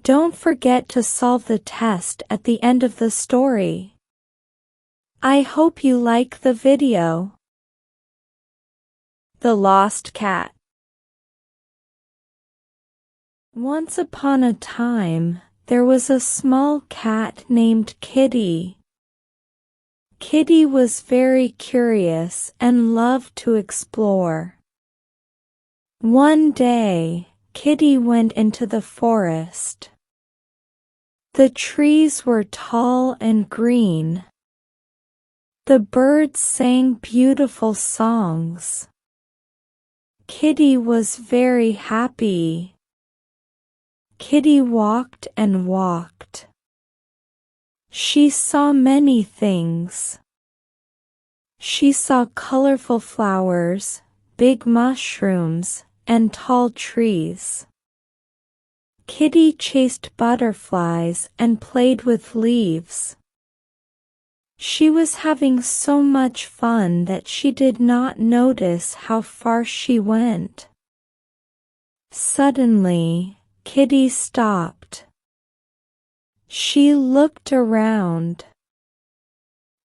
Don't forget to solve the test at the end of the story. I hope you like the video. The Lost Cat. Once upon a time, there was a small cat named Kitty. Kitty was very curious and loved to explore. One day, Kitty went into the forest. The trees were tall and green. The birds sang beautiful songs. Kitty was very happy. Kitty walked and walked. She saw many things. She saw colorful flowers, big mushrooms, and tall trees. Kitty chased butterflies and played with leaves. She was having so much fun that she did not notice how far she went. Suddenly, Kitty stopped. She looked around.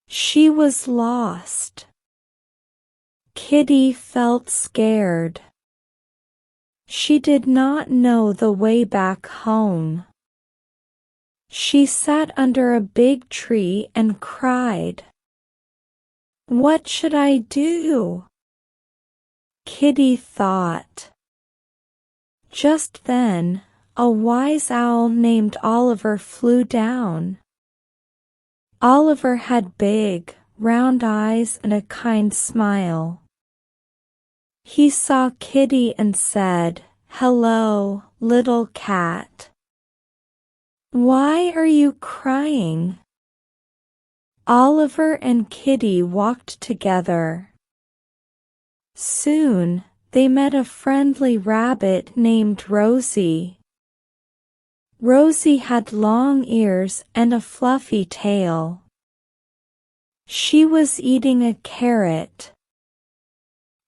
She was lost. Kitty felt scared. She did not know the way back home. She sat under a big tree and cried. What should I do? Kitty thought. Just then, a wise owl named Oliver flew down. Oliver had big, round eyes and a kind smile. He saw Kitty and said, "Hello, little cat. Why are you crying?" Oliver and Kitty walked together. Soon, they met a friendly rabbit named Rosie. Rosie had long ears and a fluffy tail. She was eating a carrot.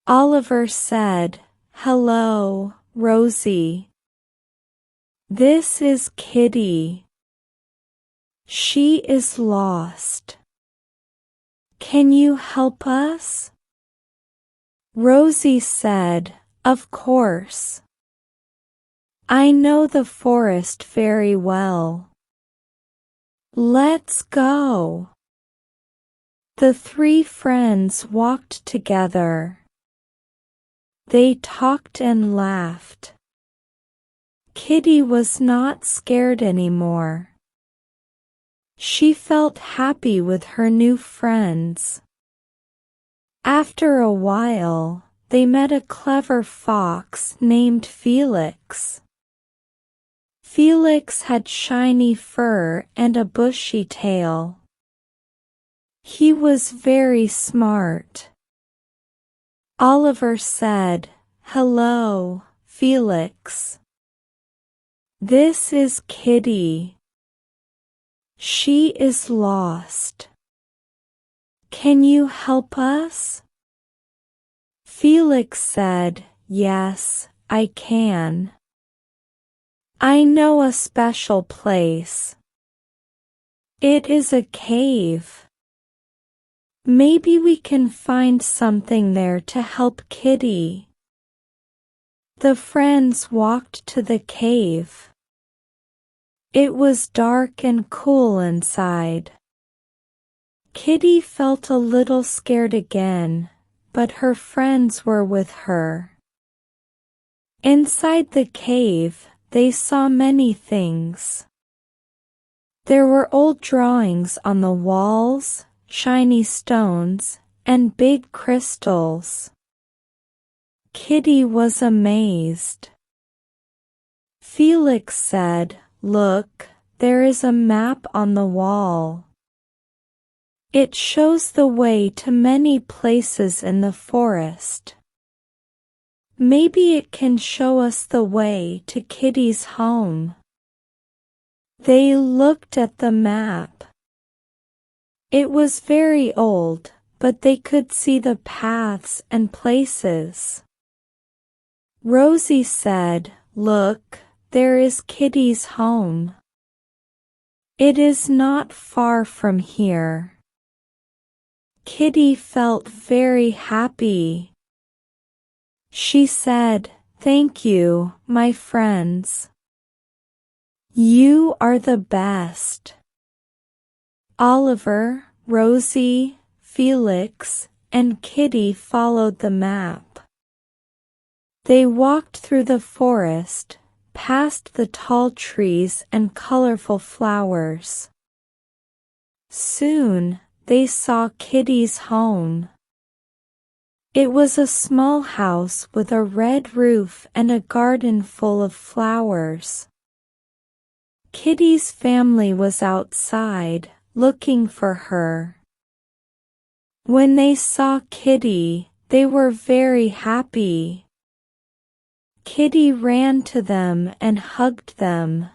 Oliver said, "Hello, Rosie. This is Kitty. She is lost. Can you help us?" Rosie said, "Of course. I know the forest very well. Let's go." The three friends walked together. They talked and laughed. Kitty was not scared anymore. She felt happy with her new friends. After a while, they met a clever fox named Felix. Felix had shiny fur and a bushy tail. He was very smart. Oliver said, "Hello, Felix. This is Kitty. She is lost. Can you help us?" Felix said, "Yes, I can. I know a special place. It is a cave. Maybe we can find something there to help Kitty." The friends walked to the cave. It was dark and cool inside. Kitty felt a little scared again, but her friends were with her. Inside the cave, they saw many things. There were old drawings on the walls, shiny stones, and big crystals. Kitty was amazed. Felix said, "Look, there is a map on the wall. It shows the way to many places in the forest. Maybe it can show us the way to Kitty's home." They looked at the map. It was very old, but they could see the paths and places. Rosie said, "Look, there is Kitty's home. It is not far from here. Kitty felt very happy. She said, "Thank you, my friends. You are the best." Oliver, Rosie, Felix, and Kitty followed the map. They walked through the forest, past the tall trees and colorful flowers. Soon, they saw Kitty's home. It was a small house with a red roof and a garden full of flowers. Kitty's family was outside, looking for her. When they saw Kitty, they were very happy. Kitty ran to them and hugged them.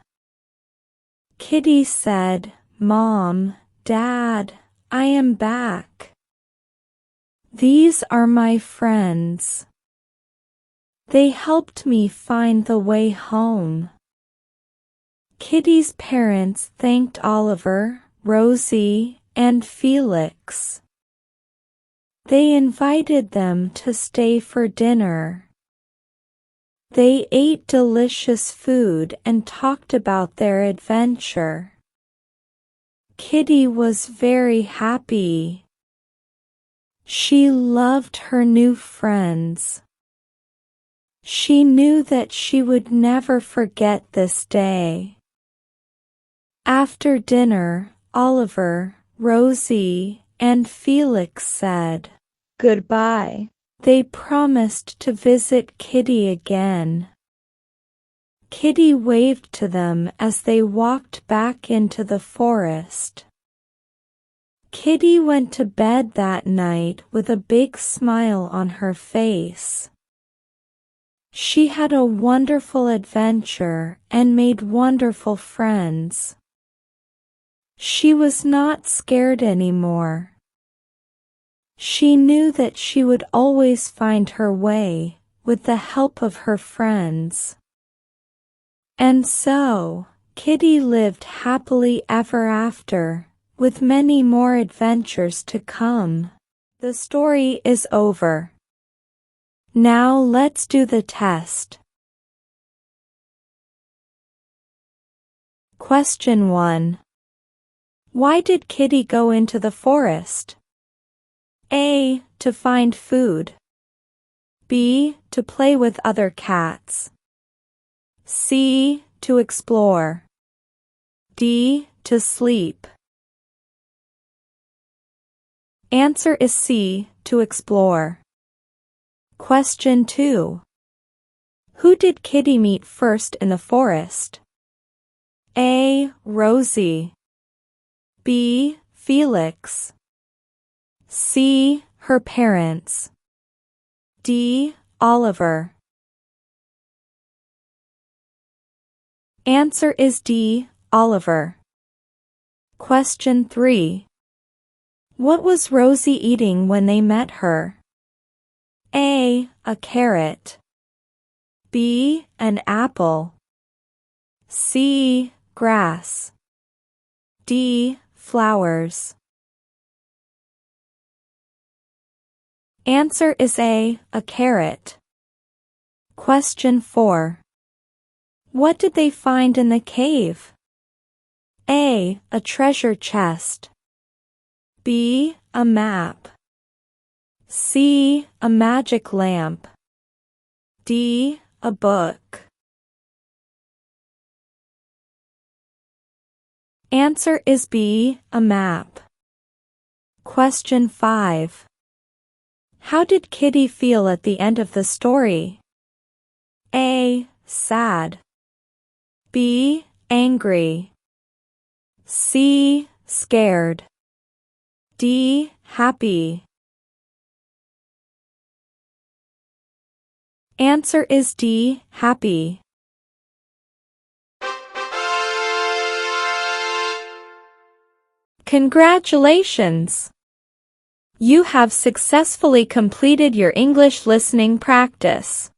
Kitty said, "Mom, Dad, I am back. These are my friends. They helped me find the way home." Kitty's parents thanked Oliver, Rosie, and Felix. They invited them to stay for dinner. They ate delicious food and talked about their adventure. Kitty was very happy. She loved her new friends. She knew that she would never forget this day. After dinner, Oliver, Rosie, and Felix said goodbye. They promised to visit Kitty again. Kitty waved to them as they walked back into the forest. Kitty went to bed that night with a big smile on her face. She had a wonderful adventure and made wonderful friends. She was not scared anymore. She knew that she would always find her way, with the help of her friends. And so, Kitty lived happily ever after, with many more adventures to come. The story is over. Now let's do the test. Question 1. Why did Kitty go into the forest? A. To find food. B. To play with other cats. C. To explore. D. To sleep. Answer is C. To explore. Question 2. Who did Kitty meet first in the forest? A. Rosie. B. Felix. C. Her parents. D. Oliver. Answer is D. Oliver. Question 3. What was Rosie eating when they met her? A. A carrot. B. An apple. C. Grass. D. Flowers. Answer is A. A carrot. Question 4. What did they find in the cave? A. A treasure chest. B. A map. C. A magic lamp. D. A book. Answer is B. A map. Question 5. How did Kitty feel at the end of the story? A. Sad. B. Angry. C. Scared. D. Happy. Answer is D. Happy. Congratulations! You have successfully completed your English listening practice.